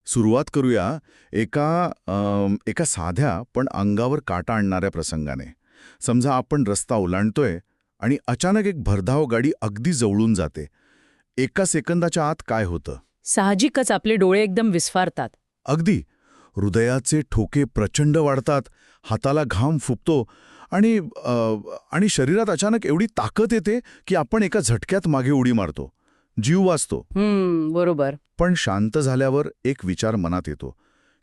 सुरुवात करूया एका साध्या पण अंगावर काटा आणणाऱ्या प्रसंगाने. समजा आपण रस्ता ओलांडतोय आणि अचानक एक भरधाव गाडी अगदी जवळून जाते. एका सेकंदाच्या आत काय होतं? साहजिकच आपले डोळे एकदम विस्फारतात. अगदी. हृदयाचे ठोके प्रचंड वाढतात, हाताला घाम फुटतो आणि शरीरात अचानक एवढी ताकद येते की आपण एका झटक्यात मागे उडी मारतो. जीव वाचतो. बरोबर. पण शांत झाल्यावर एक विचार मनात येतो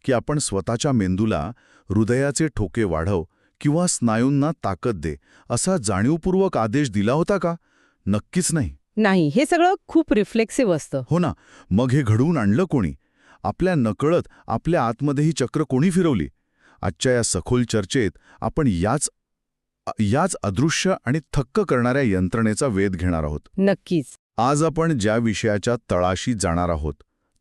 की आपण स्वतःच्या मेंदूला हृदयाचे ठोके वाढव किंवा स्नायूंना ताकद दे असा जाणीवपूर्वक आदेश दिला होता का? नक्कीच नाही. नाही, हे सगळं खूप रिफ्लेक्सिव्ह असतं. हो ना. मग हे घडवून आणलं कोणी? आपल्या नकळत आपल्या आतमध्ये ही चक्र कोणी फिरवली? आजच्या या सखोल चर्चेत आपण याच अदृश्य आणि थक्क करणाऱ्या यंत्रणेचा वेध घेणार आहोत. नक्कीच. आज आपण ज्या विषयाच्या तळाशी जाणार आहोत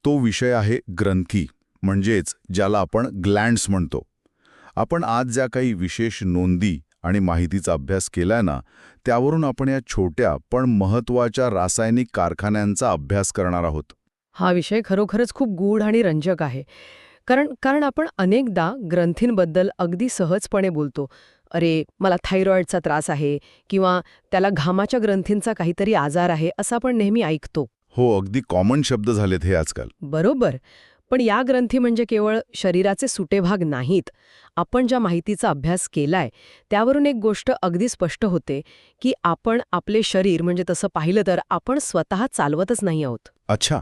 तो विषय आहे ग्रंथी, म्हणजेच ज्याला आपण ग्लँड्स म्हणतो. आपण आज ज्या काही विशेष नोंदी आणि माहितीचा अभ्यास केलाय ना, त्यावरून आपण या छोट्या पण महत्त्वाच्या रासायनिक कारखान्यांचा अभ्यास करणार आहोत. हा विषय खरोखरच खूप गूढ आणि रंजक आहे. कारण आपण अनेकदा ग्रंथींबद्दल अगदी सहजपणे बोलतो. अरे, मला थायरॉइडचा त्रास आहे किंवा त्याला घामाच्या ग्रंथींचा काहीतरी आजार आहे असं आपण नेहमी ऐकतो. हो, अगदी कॉमन शब्द झालेत हे आजकाल. बरोबर. पण या ग्रंथी म्हणजे केवळ शरीराचे सुटे भाग नाहीत. आपण ज्या माहितीचा अभ्यास केलाय त्यावरून एक गोष्ट अगदी स्पष्ट होते की आपण आपले शरीर म्हणजे तसं पाहिलं तर आपण स्वतः चालवतच नाही आहोत. अच्छा,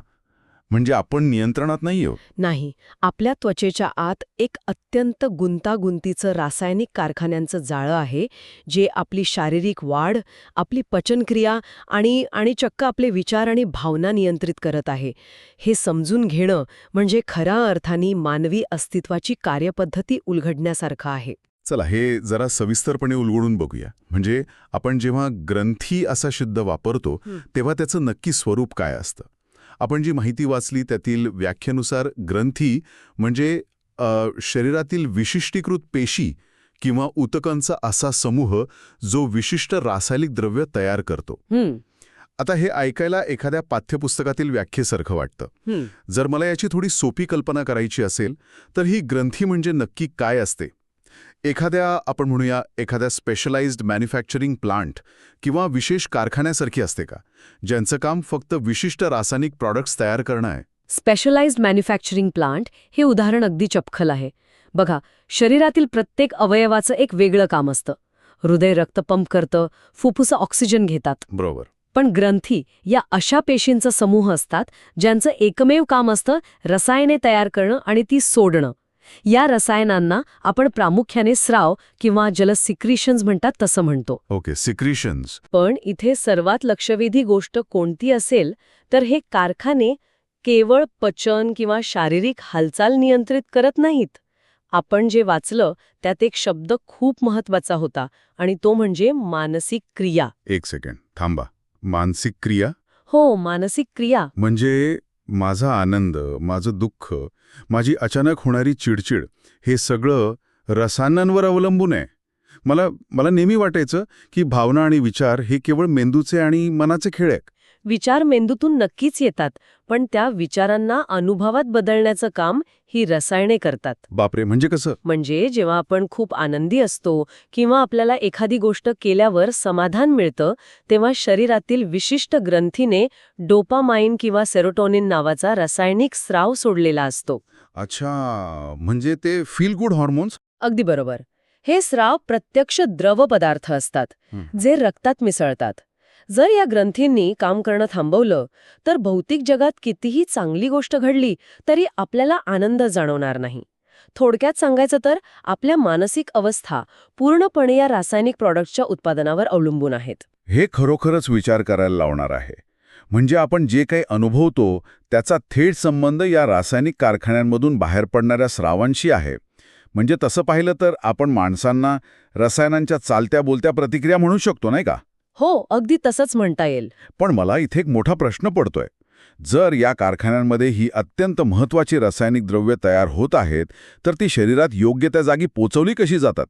म्हणजे आपण नियंत्रणात नाही आहोत? नाही. आपल्या त्वचेच्या आत एक अत्यंत गुंतागुंतीचं रासायनिक कारखान्यांचं जाळं आहे, जे आपली शारीरिक वाढ, आपली पचनक्रिया आणि चक्क आपले विचार आणि भावना नियंत्रित करत आहे. हे समजून घेणं म्हणजे खऱ्या अर्थाने मानवी अस्तित्वाची कार्यपद्धती उलगडण्यासारखं आहे. चला, हे जरा सविस्तरपणे उलगडून बघूया. म्हणजे आपण जेव्हा ग्रंथी असा शब्द वापरतो तेव्हा त्याचं नक्की स्वरूप काय असतं? आपण जी माहिती वाचली त्यातील व्याख्येनुसार ग्रंथी म्हणजे शरीरातील विशिष्टीकृत पेशी किंवा ऊतकांचा असा समूह जो विशिष्ट रासायनिक द्रव्य तयार करतो. आता हे ऐकायला एखाद्या पाठ्यपुस्तकातील व्याख्येसारखं वाटतं. जर मला याची थोडी सोपी कल्पना करायची असेल तर ही ग्रंथी म्हणजे नक्की काय असते? आपण म्हणूया एखाद्या स्पेशलाइज्ड मॅन्युफॅक्चरिंग प्लांट किंवा विशेष कारखान्यासारखी असते का, ज्यांचं काम फक्त विशिष्ट रासायनिक प्रॉडक्ट्स तयार करणं आहे? स्पेशलाइज्ड मॅन्युफॅक्चरिंग प्लांट हे उदाहरण अगदी चपखल आहे. बघा, शरीरातील प्रत्येक अवयवाचं एक वेगळं काम असतं. हृदय रक्त पंप करतं, फुफ्फुसं ऑक्सिजन घेतात. बरोबर. पण ग्रंथी या अशा पेशींचा समूह असतात ज्यांचं एकमेव काम असतं रसायने तयार करणं आणि ती सोडणं. या रसायनांना आपण प्रामुख्याने स्राव किंवा जल सिक्रिशन्स म्हणतात तसं म्हणतो. Okay, secretions. पण इथे सर्वात लक्षवेधी गोष्ट कोणती असेल तर हे कारखाने केवळ पचन किंवा शारीरिक हालचाल नियंत्रित करत नाहीत. आपण जे वाचलं त्यात एक शब्द खूप महत्वाचा होता आणि तो म्हणजे मानसिक क्रिया. एक सेकंड थांबा. मानसिक क्रिया? हो, मानसिक क्रिया. म्हणजे माझा आनंद, माझं दुःख, माझी अचानक होणारी चिडचिड हे सगळं रसायनांवर अवलंबून आहे. मला नेहमी वाटायचं की भावना आणि विचार हे केवळ मेंदूचे आणि मनाचे खेळ आहेत. विचार मेंदूतून नक्कीच येतात, पण त्या विचारांना अनुभवात बदलण्याचं काम ही रसायने करतात. बापरे, म्हणजे कसं? म्हणजे जेव्हा आपण खूप आनंदी असतो किंवा आपल्याला एखादी गोष्ट केल्यावर समाधान मिळतं, तेव्हा शरीरातील विशिष्ट ग्रंथीने डोपामाइन किंवा सेरोटोनिन नावाचा रासायनिक स्राव सोडलेला असतो. अच्छा, म्हणजे ते फील गुड हॉर्मोन्स? अगदी बरोबर. हे स्राव प्रत्यक्ष द्रव पदार्थ असतात जे रक्तात मिसळतात. जर या ग्रंथींनी काम करणं थांबवलं तर भौतिक जगात कितीही चांगली गोष्ट घडली तरी आपल्याला आनंद जाणवणार नाही. थोडक्यात सांगायचं तर आपल्या मानसिक अवस्था पूर्णपणे या रासायनिक प्रॉडक्ट्सच्या उत्पादनावर अवलंबून आहेत. हे खरोखरच विचार करायला लावणार आहे. म्हणजे आपण जे काही अनुभवतो त्याचा थेट संबंध या रासायनिक कारखान्यांमधून बाहेर पडणाऱ्या स्रावांशी आहे. म्हणजे तसं पाहिलं तर आपण माणसांना रसायनांच्या चालत्या बोलत्या प्रतिक्रिया म्हणू शकतो, नाही का? हो, अगदी तसंच म्हणता येईल. पण मला इथे एक मोठा प्रश्न पडतोय. जर या कारखान्यांमध्ये ही अत्यंत महत्त्वाची रासायनिक द्रव्ये तयार होत आहेत तर ती शरीरात योग्य त्या जागी पोचवली कशी जातात?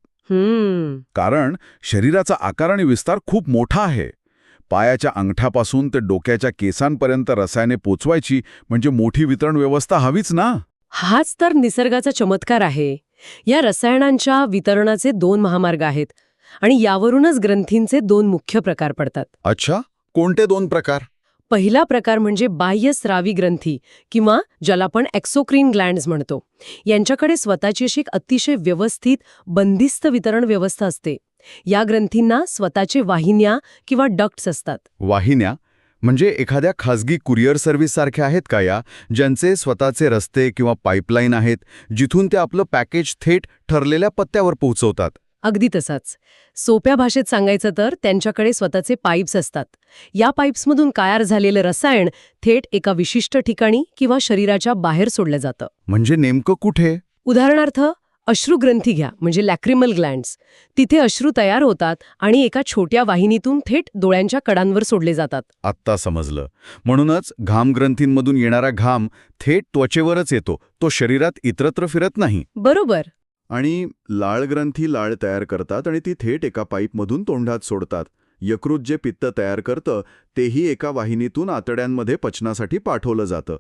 कारण शरीराचा आकार आणि विस्तार खूप मोठा आहे. पायाच्या अंगठ्यापासून ते डोक्याच्या केसांपर्यंत रसायने पोचवायची म्हणजे मोठी वितरण व्यवस्था हवीच ना. हाच तर निसर्गाचा चमत्कार आहे. या रसायनांच्या वितरणाचे 2 महामार्ग आहेत आणि यावरूनच ग्रंथींचे 2 मुख्य प्रकार पडतात. अच्छा, कोणते 2 प्रकार? पहिला प्रकार म्हणजे बाह्यस्रावी ग्रंथी किंवा ज्याला आपण एक्सोक्रीन ग्लँड्स म्हणतो. यांच्याकडे स्वतःची अशी एक अतिशय व्यवस्थित, बंदिस्त वितरण व्यवस्था असते. या ग्रंथींना स्वतःचे वाहिन्या किंवा डक्ट्स असतात. वाहिन्या म्हणजे एखाद्या खाजगी कुरिअर सर्व्हिस सारख्या आहेत का या, ज्यांचे स्वतःचे रस्ते किंवा पाईपलाईन आहेत, जिथून ते आपलं पॅकेज थेट ठरलेल्या पत्त्यावर पोहोचवतात? अगदी तसाच. सोप्या भाषेत सांगायचं तर त्यांच्याकडे स्वतःचे पाईप्स असतात. या पाईप्समधून तयार झालेलं रसायन थेट एका विशिष्ट ठिकाणी किंवा शरीराच्या बाहेर सोडलं जातं. म्हणजे नेमकं कुठे? उदाहरणार्थ अश्रुग्रंथी घ्या, म्हणजे लॅक्रिमल ग्लँड्स. तिथे अश्रू तयार होतात आणि एका छोट्या वाहिनीतून थेट डोळ्यांच्या कडांवर सोडले जातात. आत्ता समजलं. म्हणूनच घामग्रंथींमधून येणारा घाम थेट त्वचेवरच येतो, तो शरीरात इतरत्र फिरत नाही. बरोबर. आणि लाळ ग्रंथी लाळ तयार करतात आणि ती थेट एका पाईपमधून तोंडात सोडतात. यकृत जे पित्त तयार करतं तेही एका वाहिनीतून आतड्यांमध्ये पचनासाठी पाठवलं जातं.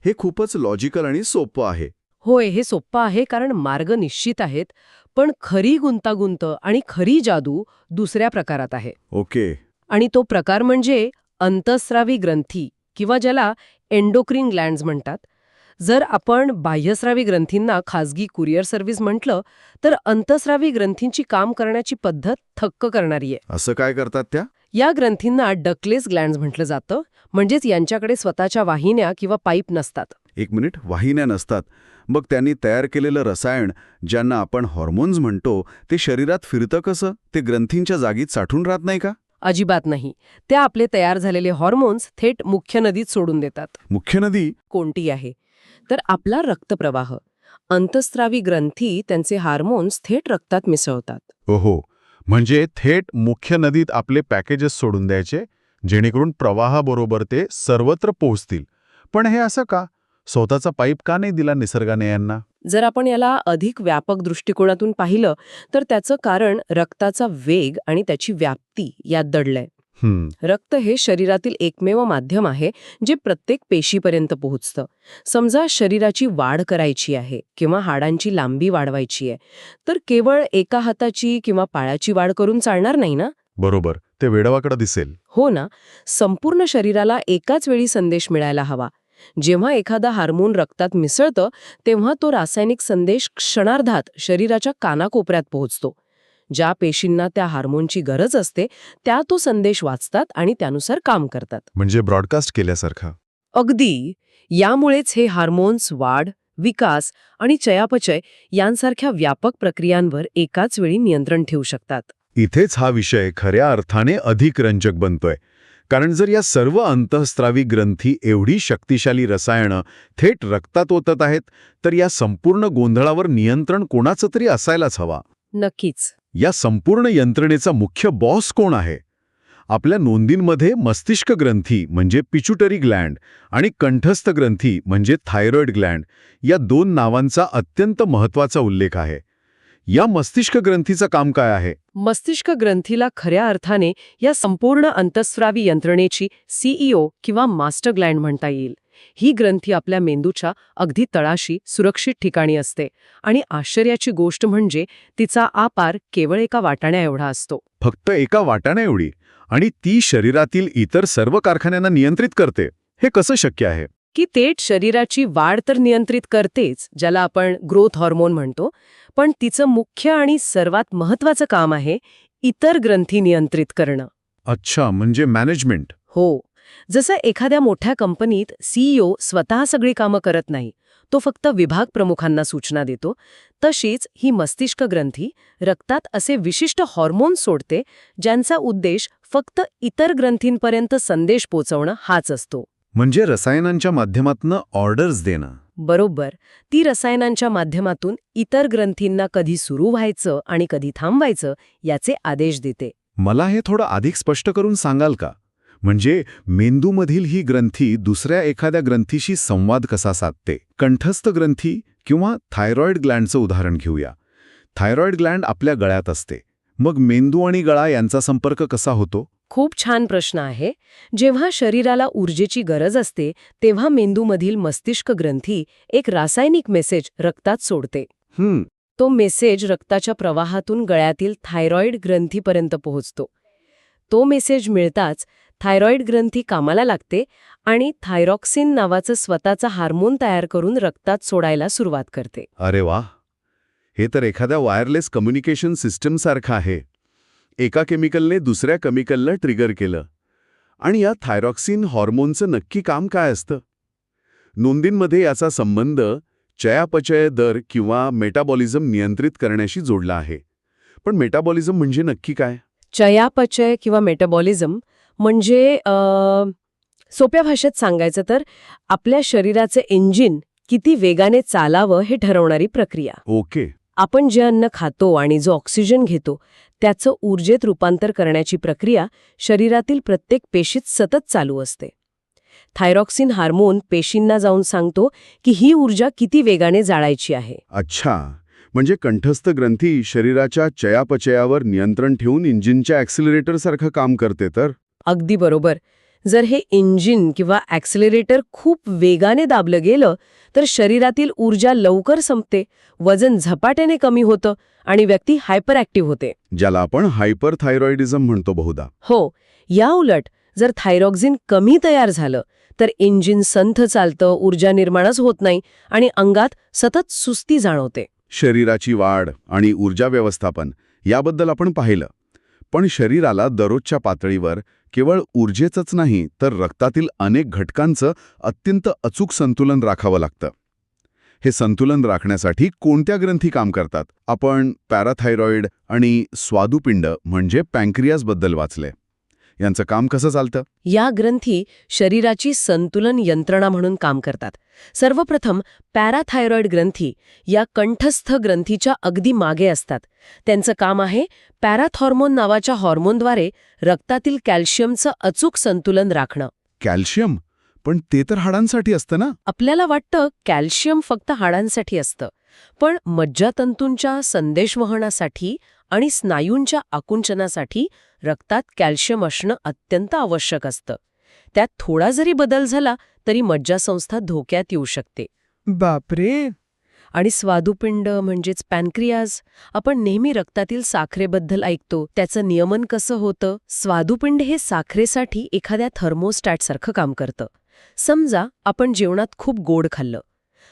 हे खूपच लॉजिकल आणि सोपं आहे. होय, हे सोप्पं आहे कारण मार्ग निश्चित आहेत, पण खरी गुंतागुंत आणि खरी जादू दुसऱ्या प्रकारात आहे. ओके. आणि तो प्रकार म्हणजे अंतःस्रावी ग्रंथी किंवा ज्याला एंडोक्रीन ग्लँड्स म्हणतात. जर आपण बाह्यस्रावी ग्रंथींना खाजगी कुरिअर सर्व्हिस म्हटलं, तर अंतःस्रावी ग्रंथींची काम करण्याची पद्धत थक्क करणारी आहे. असं काय करतात त्या? या ग्रंथींना डकलेस ग्लँड्स म्हटलं जातं, म्हणजेच यांच्याकडे स्वतःच्या वाहिन्या किंवा पाईप नसतात. 1 मिनिट, वाहिन्या नसतात. मग त्यांनी तयार केलेलं रसायन, ज्यांना आपण हॉर्मोन्स म्हणतो, ते शरीरात फिरतं कसं? ते ग्रंथींच्या जागीत साठून राहत नाही का? अजिबात नाही. त्या आपले तयार झालेले हॉर्मोन्स थेट मुख्य नदीत सोडून देतात. मुख्य नदी? कोणती आहे? तर आपला रक्तप्रवाह. अंतःस्रावी ग्रंथी त्यांचे हार्मोन्स थेट रक्तात मिसळतात. ओहो, म्हणजे थेट मुख्य नदीत आपले पॅकेजेस सोडून द्यायचे, जेणेकरून प्रवाहाबरोबर ते सर्वत्र पोहोचतील. पण हे असं का? स्वतःचा पाईप का नाही दिला निसर्गाने यांना? जर आपण याला अधिक व्यापक दृष्टिकोनातून पाहिलं, तर त्याचं कारण रक्ताचा वेग आणि त्याची व्याप्ती यात दडलंय. रक्त हे शरीरातील एकमेव माध्यम आहे जे प्रत्येक पेशीपर्यंत पोहोचतं. समजा शरीराची वाढ करायची आहे किंवा हाडांची लांबी वाढवायची आहे, तर केवळ एका हाताची किंवा पायाची वाढ करून चालणार नाही ना. बरोबर, ते वेडावाकडं दिसेल. हो ना. संपूर्ण शरीराला एकाच वेळी संदेश मिळायला हवा. जेव्हा एखादा हार्मोन रक्तात मिसळतं, तेव्हा तो रासायनिक संदेश क्षणार्धात शरीराच्या कानाकोपऱ्यात पोहोचतो. ज्या पेशींना त्या हार्मोनची गरज असते, त्या तो संदेश वाचतात आणि त्यानुसार काम करतात. म्हणजे ब्रॉडकास्ट केल्यासारखा. अगदी. यामुळेच हे हार्मोन्स वाढ, विकास आणि चयापचय यांसारख्या व्यापक प्रक्रियांवर एकाच वेळी नियंत्रण ठेवू शकतात. इथेच हा विषय खऱ्या अर्थाने अधिक रंजक बनतोय. कारण जर या सर्व अंतःस्रावी ग्रंथी एवढी शक्तिशाली रसायनं थेट रक्तात ओतत आहेत, तर या संपूर्ण गोंधळावर नियंत्रण कोणाचं तरी असायलाच हवा. नक्कीच. या संपूर्ण यंत्रणेचा मुख्य बॉस कोण आहे? आपल्या नोंदींमध्ये मस्तिष्क ग्रंथी म्हणजे पिच्युटरी ग्लँड आणि कंठस्थ ग्रंथी म्हणजे थायरॉइड ग्लँड या 2 नावांचा अत्यंत महत्त्वाचा उल्लेख आहे. या मस्तिष्क ग्रंथीचं काम काय आहे? मस्तिष्क ग्रंथीला खऱ्या अर्थाने या संपूर्ण अंतःस्रावी यंत्रणेची सीईओ किंवा मास्टर ग्लँड म्हणता येईल. ही ग्रंथी आपल्या मेंदूच्या अगदी तळाशी सुरक्षित ठिकाणी असते आणि आश्चर्याची गोष्ट म्हणजे तिचा आकार केवळ एका वाटाण्या एवढा असतो. फक्त एका वाटाण्या एवढी? आणि ती शरीरातील इतर सर्व कारखान्यांना नियंत्रित करते. हे कसं शक्य आहे? की थेट शरीराची वाढ तर नियंत्रित करतेच, ज्याला आपण ग्रोथ हार्मोन म्हणतो, पण तिचं मुख्य आणि सर्वात महत्त्वाचं काम आहे इतर ग्रंथी नियंत्रित करणं. अच्छा, म्हणजे मॅनेजमेंट. हो. जसं एखाद्या मोठ्या कंपनीत सीईओ स्वतः सगळी कामं करत नाही, तो फक्त विभाग प्रमुखांना सूचना देतो, तशीच ही मस्तिष्क ग्रंथी रक्तात असे विशिष्ट हॉर्मोन सोडते, ज्यांचा उद्देश फक्त इतर ग्रंथींपर्यंत संदेश पोचवणं हाच असतो. म्हणजे रसायनांच्या माध्यमातून ऑर्डर्स देणं. बरोबर. ती रसायनांच्या माध्यमातून इतर ग्रंथींना कधी सुरू व्हायचं आणि कधी थांबवायचं याचे आदेश देते. मला हे थोडं अधिक स्पष्ट करून सांगाल का? म्हणजे मेंदूमधील ही ग्रंथी दुसऱ्या एखाद्या ग्रंथीशी संवाद कसा साधते? कंठस्थ ग्रंथी किंवा थायरॉइड ग्लँडचं उदाहरण घेऊया. थायरॉइड ग्लँड आपल्या गळ्यात असते. मग मेंदू आणि गळा यांचा संपर्क कसा होतो? खूप छान प्रश्न आहे. जेव्हा शरीराला ऊर्जेची गरज असते तेव्हा मेंदूमधील मस्तिष्क ग्रंथी एक रासायनिक मेसेज रक्तात सोडते. तो मेसेज रक्ताच्या प्रवाहातून गळ्यातील थायरॉइड ग्रंथीपर्यंत पोहोचतो. तो मेसेज मिळताच थायरॉइड ग्रंथी कामाला लागते आणि थायरॉक्सिन नावाचं स्वतःचा हार्मोन तयार करून रक्तात सोडायला सुरुवात करते. अरे वा, हे तर एखाद्या वायरलेस कम्युनिकेशन सिस्टमसारखं आहे. एका केमिकलने दुसऱ्या केमिकलला ट्रिगर केलं. आणि या थायरॉक्सिन हॉर्मोनचं नक्की काम काय असतं? नोंदींमध्ये याचा संबंध चयापचय दर किंवा मेटाबॉलिझम नियंत्रित करण्याशी जोडला आहे. पण मेटाबॉलिझम म्हणजे नक्की काय? चयापचय किंवा मेटाबॉलिझम म्हणजे सोप्या भाषेत सांगायचं तर आपल्या शरीराचं इंजिन किती वेगाने चालावं हे ठरवणारी प्रक्रिया. ओके. आपण जे अन्न खातो आणि जो ऑक्सिजन घेतो त्याचं ऊर्जेत रूपांतर करण्याची प्रक्रिया शरीरातील प्रत्येक पेशीत सतत चालू असते. थायरॉक्सिन हार्मोन पेशींना जाऊन सांगतो की ही ऊर्जा किती वेगाने जाळायची आहे. अच्छा, म्हणजे कंठस्थ ग्रंथी शरीराच्या चयापचयावर नियंत्रण ठेवून इंजिनच्या ॲक्सिलरेटरसारखं काम करते तर? अगदी बरोबर. जर हे इंजिन किंवा ॲक्सिलरेटर खूप वेगाने दाबलं गेलं तर शरीरातील ऊर्जा लवकर संपते, वजन झपाट्याने कमी होतं आणि व्यक्ती हायपर ॲक्टिव्ह होते. ज्याला आपण हायपरथायरॉइडिझम म्हणतो बहुधा. हो, या उलट जर थायरॉक्सिन कमी तयार झालं तर इंजिन संथ चालतं, ऊर्जा निर्माणच होत नाही आणि अंगात सतत सुस्ती जाणवते. शरीराची वाढ आणि ऊर्जा व्यवस्थापन याबद्दल आपण पाहिलं. पण शरीराला दररोजच्या पातळीवर केवळ ऊर्जेचंच नाही तर रक्तातील अनेक घटकांचं अत्यंत अचूक संतुलन राखावं लागतं. हे संतुलन राखण्यासाठी कोणत्या ग्रंथी काम करतात? आपण पॅराथायरॉइड आणि स्वादुपिंड म्हणजे पँक्रियासबद्दल वाचले. यांचं काम कसं चालतं? या ग्रंथी शरीराची संतुलन यंत्रणा म्हणून काम करतात. सर्वप्रथम पॅराथायरॉइड ग्रंथी या कंठस्थ ग्रंथीच्या अगदी मागे असतात. त्यांचं काम आहे पॅराथॉर्मोन नावाच्या हॉर्मोनद्वारे रक्तातील कॅल्शियमचं अचूक संतुलन राखणं. कॅल्शियम? पण ते तर हाडांसाठी असतं ना? आपल्याला वाटतं कॅल्शियम फक्त हाडांसाठी असतं, पण मज्जातंतूंच्या संदेशवहनासाठी आणि स्नायूंच्या आकुंचनासाठी रक्तात कॅल्शियम असणं अत्यंत आवश्यक असतं. त्यात थोडा जरी बदल झाला तरी मज्जासंस्था धोक्यात येऊ शकते. बापरे. आणि स्वादुपिंड म्हणजेच पॅनक्रियाज, आपण नेहमी रक्तातील साखरेबद्दल ऐकतो. त्याचं नियमन कसं होतं? स्वादुपिंड हे साखरेसाठी एखाद्या थर्मोस्टॅटसारखं काम करतं. समजा आपण जेवणात खूप गोड खाल्लं,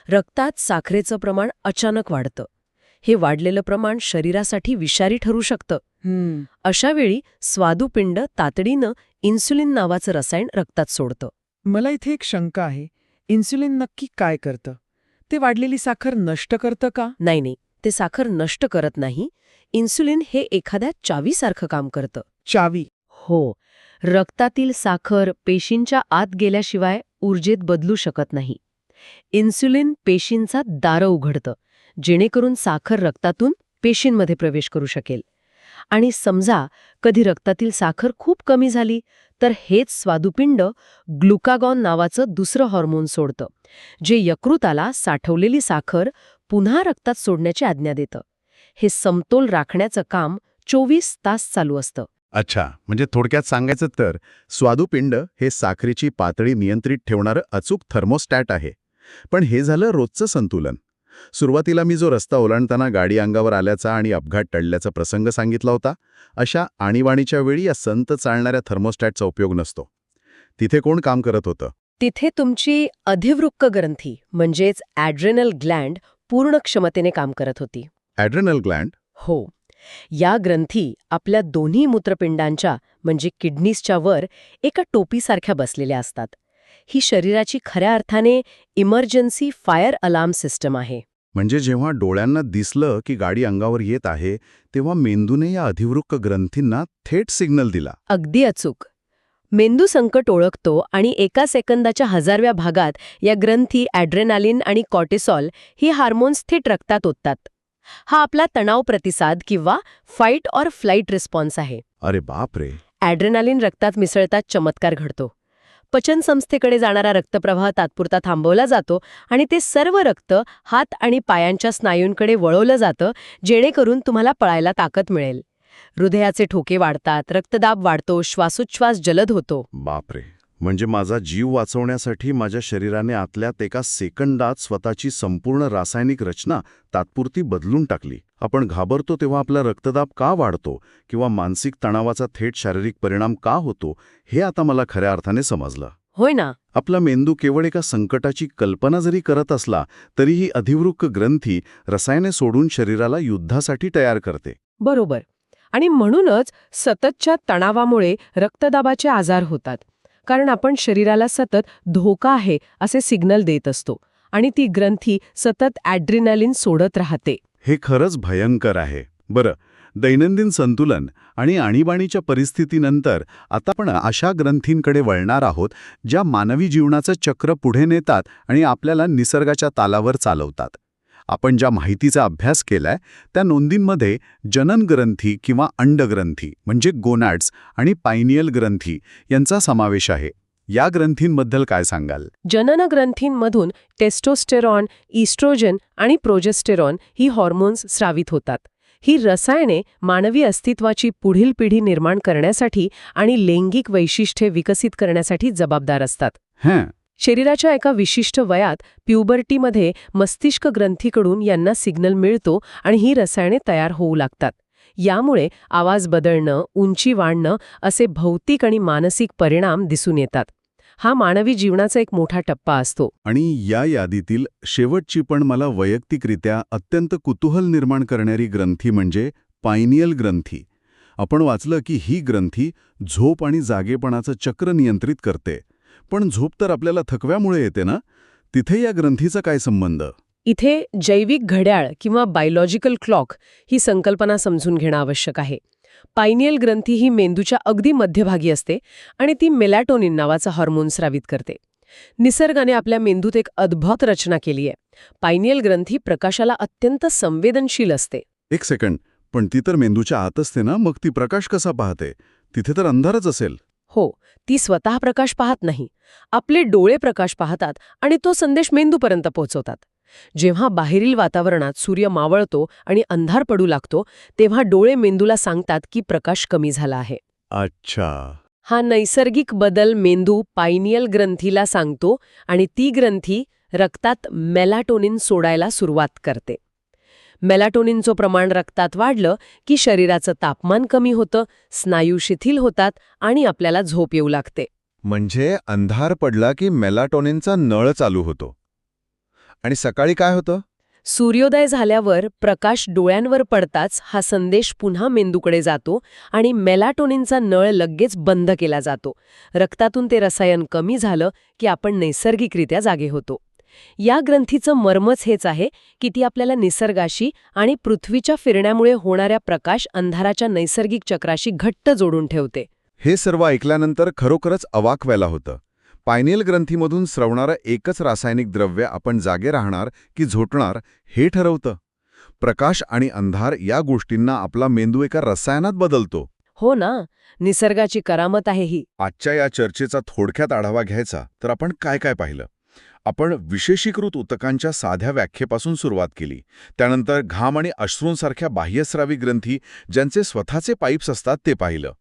रक्तात साखरेचं प्रमाण अचानक वाढतं. हे वाढलेलं प्रमाण शरीरासाठी विषारी ठरू शकतं. अशा वेळी स्वादुपिंड तातडीनं इन्सुलिन नावाचं रसायन रक्तात सोडतं. मला इथे एक शंका आहे. इन्सुलिन नक्की काय करतं? ते वाढलेली साखर नष्ट करतं का? नाही, ते साखर नष्ट करत नाही. इन्सुलिन हे एखाद्या चावीसारखं काम करतं. चावी? हो, रक्तातील साखर पेशींच्या आत गेल्याशिवाय ऊर्जेत बदलू शकत नाही. इन्सुलिन पेशींचा दार उघडतं, जेणेकरून साखर रक्तातून पेशींमध्ये प्रवेश करू शकेल. आणि समजा कधी रक्तातील साखर खूप कमी झाली तर हेच स्वादुपिंड ग्लुकागॉन नावाचं दुसरं हॉर्मोन सोडतं, जे यकृताला साठवलेली साखर पुन्हा रक्तात सोडण्याची आज्ञा देतं. हे समतोल राखण्याचं काम 24 तास चालू असतं. अच्छा, म्हणजे थोडक्यात सांगायचं तर स्वादुपिंड हे साखरेची पातळी नियंत्रित ठेवणारं अचूक थर्मोस्टॅट आहे. पण हे झालं रोजचं संतुलन. सुरुवातीला मी जो रस्ता ओलांडताना गाडी अंगावर आल्याचा आणि अपघात टळल्याचा प्रसंग सांगितला होता, अशा आणीबाणीच्या वेळी या संत चालणाऱ्या थर्मोस्टॅटचा उपयोग नसतो. तिथे कोण काम करत होतं? तिथे तुमची अधिवृक्क ग्रंथी म्हणजेच ॲड्रेनल ग्लँड पूर्ण क्षमतेने काम करत होती. Adrenal Gland? हो, या ग्रंथी आपल्या दोन्ही मूत्रपिंडांच्या म्हणजे किडनीजच्या वर एका टोपीसारख्या बसलेल्या असतात. ही शरीराची खऱ्या अर्थाने इमर्जन्सी फायर अलार्म सिस्टम आहे. म्हणजे जेव्हा डोळ्यांना दिसलं की गाडी अंगावर येत आहे तेव्हा मेंदूने या अधिवृक्क ग्रंथींना थेट सिग्नल दिला. अगदी अचूक. मेंदू संकट ओळखतो आणि एका सेकंदाच्या 1000व्या भागात या ग्रंथी ॲड्रेनालिन आणि कॉर्टिसॉल ही हार्मोन्स थेट रक्तात ओततात. हा आपला तणाव प्रतिसाद किंवा फाईट ऑर फ्लाईट रिस्पॉन्स आहे. अरे बापरे. ॲड्रेनालिन रक्तात मिसळताच चमत्कार घडतो. पचनसंस्थेकडे जाणारा रक्तप्रवाह तात्पुरता थांबवला जातो आणि ते सर्व रक्त हात आणि पायांच्या स्नायूंकडे वळवलं जातं, जेणेकरून तुम्हाला पळायला ताकद मिळेल. हृदयाचे ठोके वाढतात, रक्तदाब वाढतो, श्वासोच्छ्वास जलद होतो. बापरे, म्हणजे माझा जीव वाचवण्यासाठी माझ्या शरीराने आतल्यात एका सेकंदात स्वतःची संपूर्ण रासायनिक रचना तात्पुरती बदलून टाकली. आपण घाबरतो तेव्हा आपला रक्तदाब का वाढतो किंवा मानसिक तणावाचा थेट शारीरिक परिणाम का होतो, हे आता मला खऱ्या अर्थाने समजलं. होय ना. आपला मेंदू केवळ एका संकटाची कल्पना जरी करत असला तरीही अधिवृक्क ग्रंथी रसायने सोडून शरीराला युद्धासाठी तयार करते. बरोबर. आणि म्हणूनच सततच्या तणावामुळे रक्तदाबाचे आजार होतात. कारण आपण शरीराला सतत धोका आहे असे सिग्नल देत असतो आणि ती ग्रंथी सतत ॲड्रिनालिन सोडत राहते. हे खरंच भयंकर आहे. बरं, दैनंदिन संतुलन आणि आणीबाणीच्या परिस्थितीनंतर आता आपण अशा ग्रंथींकडे वळणार आहोत ज्या मानवी जीवनाचं चक्र पुढे नेतात आणि आपल्याला निसर्गाच्या तालावर चालवतात. आपण ज्या माहितीचा अभ्यास केलाय त्या नोंदींमध्ये जनन ग्रंथी किंवा अंडग्रंथी म्हणजे गोनॅड्स आणि पायनियल ग्रंथी यांचा समावेश आहे. या ग्रंथींबद्दल काय सांगाल? जनन ग्रंथींमधून टेस्टोस्टेरॉन, इस्ट्रोजन आणि प्रोजेस्टेरॉन ही हॉर्मोन्स स्रावित होतात. ही रसायने मानवी अस्तित्वाची पुढील पिढी निर्माण करण्यासाठी आणि लैंगिक वैशिष्ट्ये विकसित करण्यासाठी जबाबदार असतात. शरीराच्या एका विशिष्ट वयात प्युबर्टीमध्ये मस्तिष्क ग्रंथीकडून यांना सिग्नल मिळतो आणि ही रसायने तयार होऊ लागतात. यामुळे आवाज बदलणं, उंची वाढणं असे भौतिक आणि मानसिक परिणाम दिसून येतात. हा मानवी जीवनाचा एक मोठा टप्पा असतो. आणि या यादीतील शेवटची पण मला वैयक्तिकरित्या अत्यंत कुतूहल निर्माण करणारी ग्रंथी म्हणजे पायनियल ग्रंथी. आपण वाचलं की ही ग्रंथी झोप आणि जागेपणाचं चक्र नियंत्रित करते. पण झोप तर आपल्याला थकव्यामुळे येते ना, तिथे या ग्रंथीचा काय संबंध? इथे जैविक घड्याळ किंवा बायोलॉजिकल क्लॉक ही संकल्पना समजून घेणं आवश्यक आहे. पायनियल ग्रंथी ही मेंदूच्या अगदी मध्यभागी असते आणि ती मेलॅटोनिन नावाचा हार्मोन स्रावित करते. निसर्गाने आपल्या मेंदूत एक अद्भुत रचना केली आहे. पायनियल ग्रंथी प्रकाशाला अत्यंत संवेदनशील असते. एक सेकंड, पण ती तर मेंदूच्या आत असते ना, मग ती प्रकाश कसा पाहते? तिथे तर अंधारच असेल. हो, ती स्वतः प्रकाश पाहत नाही. आपले डोळे प्रकाश पाहतात आणि तो संदेश मेंदूपर्यंत पोहोचवतात. जेव्हा बाहेरील वातावरणात सूर्य मावळतो आणि अंधार पडू लागतो तेव्हा डोळे मेंदूला सांगतात की प्रकाश कमी झाला आहे. अच्छा. हा नैसर्गिक बदल मेंदू पायनियल ग्रंथीला सांगतो आणि ती ग्रंथी रक्तात मेलॅटोनिन सोडायला सुरुवात करते. मेलॅटोनिनचं प्रमाण रक्तात वाढलं की शरीराचं तापमान कमी होतं, स्नायू शिथिल होतात आणि आपल्याला झोप येऊ लागते. म्हणजे अंधार पडला की मेलाटोनिनचा नळ चालू होतो. आणि सकाळी काय होतं? सूर्योदय झाल्यावर प्रकाश डोळ्यांवर पडताच हा संदेश पुन्हा मेंदूकडे जातो आणि मेलॅटोनिनचा नळ लगेच बंद केला जातो. रक्तातून ते रसायन कमी झालं की आपण नैसर्गिकरित्या जागे होतो. या ग्रंथीचं मर्मच हेच आहे की ती आपल्याला निसर्गाशी आणि पृथ्वीच्या फिरण्यामुळे होणाऱ्या प्रकाश अंधाराच्या नैसर्गिक चक्राशी घट्ट जोडून ठेवते. हे सर्व ऐकल्यानंतर खरोखरच अवाक व्हायला होतं. पायनियल ग्रंथीमधून स्रवणारं एकच रासायनिक द्रव्य आपण जागे राहणार की झोटणार हे ठरवतं. प्रकाश आणि अंधार या गोष्टींना आपला मेंदू एका रसायनात बदलतो. हो ना, निसर्गाची करामत आहे ही. आजच्या या चर्चेचा थोडक्यात आढावा घ्यायचा तर आपण काय काय पाहिलं? आपण विशेषीकृत ऊतकांच्या साध्या व्याख्येपासून सुरुवात केली. त्यानंतर घाम आणि अश्रूंसारख्या बाह्यस्रावी ग्रंथी ज्यांचे स्वतःचे पाईप्स असतात ते पाहिलं.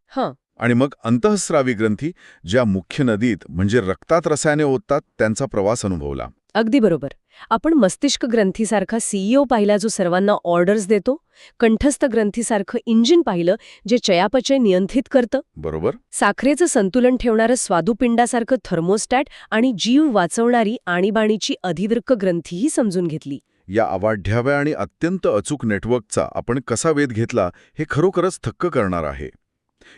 आणि मग अंतःस्रावी ग्रंथी ज्या मुख्य नदीत म्हणजे रक्तात रसायने ओततात त्यांचा प्रवास अनुभवला. अगदी बरोबर. आपण मस्तिष्क ग्रंथीसारखा सीईओ पाहिला जो सर्वांना ऑर्डर्स देतो, कंठस्थ ग्रंथीसारखं इंजिन पाहिलं जे चयापचय नियंत्रित करतं, बरोबर, साखरेचं संतुलन ठेवणारं स्वादुपिंडासारखं थर्मोस्टॅट आणि जीव वाचवणारी आणीबाणीची अधिवृक्क ग्रंथीही समजून घेतली. या अवाढव्य आणि अत्यंत अचूक नेटवर्कचा आपण कसा वेध घेतला हे खरोखरच थक्क करणार आहे.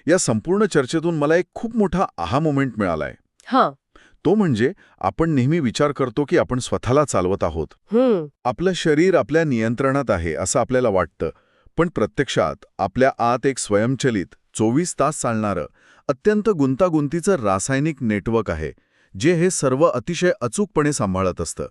या संपूर्ण चर्चेतून मला एक खूप मोठा आहा मोमेंट मिळालाय. तो म्हणजे आपण नेहमी विचार करतो की आपण स्वतःला चालवत आहोत. आपलं शरीर आपल्या नियंत्रणात आहे असं आपल्याला वाटतं, पण प्रत्यक्षात आपल्या आत एक स्वयंचलित 24 तास चालणारं अत्यंत गुंतागुंतीचं रासायनिक नेटवर्क आहे जे हे सर्व अतिशय अचूकपणे सांभाळत असतं.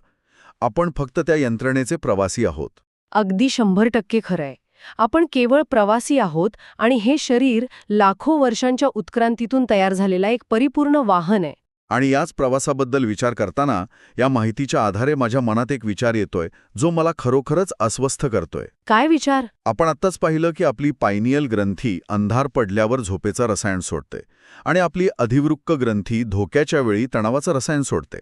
आपण फक्त त्या यंत्रणेचे प्रवासी आहोत. अगदी 100% खरंय. आपण केवळ प्रवासी आहोत आणि हे शरीर लाखो वर्षांच्या उत्क्रांतीतून तयार झालेला एक परिपूर्ण वाहन आहे. आणि याच प्रवासाबद्दल विचार करताना या माहितीच्या आधारे माझ्या मनात एक विचार येतोय जो मला खरोखरच अस्वस्थ करतोय. काय विचार? आपण आत्ताच पाहिलं की आपली पायनियल ग्रंथी अंधार पडल्यावर झोपेचं रसायन सोडते आणि आपली अधिवृक्क ग्रंथी धोक्याच्या वेळी तणावाचं रसायन सोडते.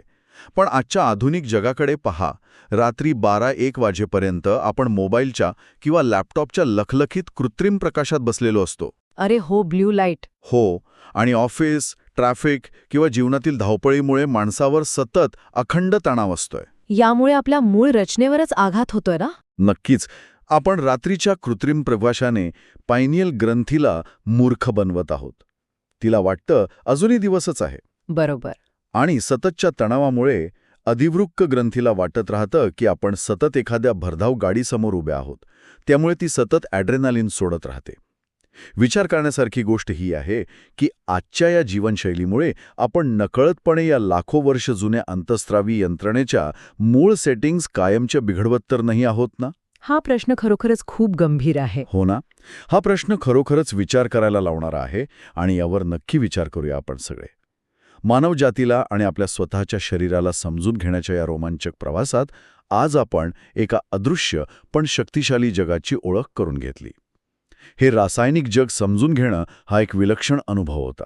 पण आजच्या आधुनिक जगाकडे पहा. रात्री 12-1 वाजेपर्यंत आपण मोबाईलच्या किंवा लॅपटॉपच्या लखलखीत कृत्रिम प्रकाशात बसलेलो असतो. अरे हो, ब्ल्यू लाईट. हो, आणि ऑफिस, ट्रॅफिक किंवा जीवनातील धावपळीमुळे माणसावर सतत अखंड तणाव असतोय. यामुळे आपल्या मूळ रचनेवरच आघात होतोय ना? नक्कीच. आपण रात्रीच्या कृत्रिम प्रकाशाने पायनियल ग्रंथीला मूर्ख बनवत आहोत. तिला वाटतं अजूनही दिवसच आहे. बरोबर. आणि सततच्या तणावामुळे अधिवृक्क ग्रंथीला वाटत राहतं की आपण सतत एखाद्या भरधाव गाडीसमोर उभे आहोत. त्यामुळे ती सतत ॲड्रेनालिन सोडत राहते. विचार करण्यासारखी गोष्ट ही आहे की आजच्या या जीवनशैलीमुळे आपण नकळतपणे या लाखो वर्ष जुन्या अंतःस्रावी यंत्रणेच्या मूळ सेटिंग्ज कायमच्या बिघडवत तर नाही आहोत ना? हा प्रश्न खरोखरच खूप गंभीर आहे. हो ना? हा प्रश्न खरोखरच विचार करायला लावणारा आहे आणि यावर नक्की विचार करूया आपण सगळे. मानवजातीला आणि आपल्या स्वतःच्या शरीराला समजून घेण्याच्या या रोमांचक प्रवासात आज आपण एका अदृश्य पण शक्तिशाली जगाची ओळख करून घेतली. हे रासायनिक जग समजून घेणं हा एक विलक्षण अनुभव होता.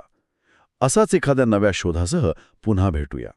असाच एखाद्या नव्या शोधासह पुन्हा भेटूया.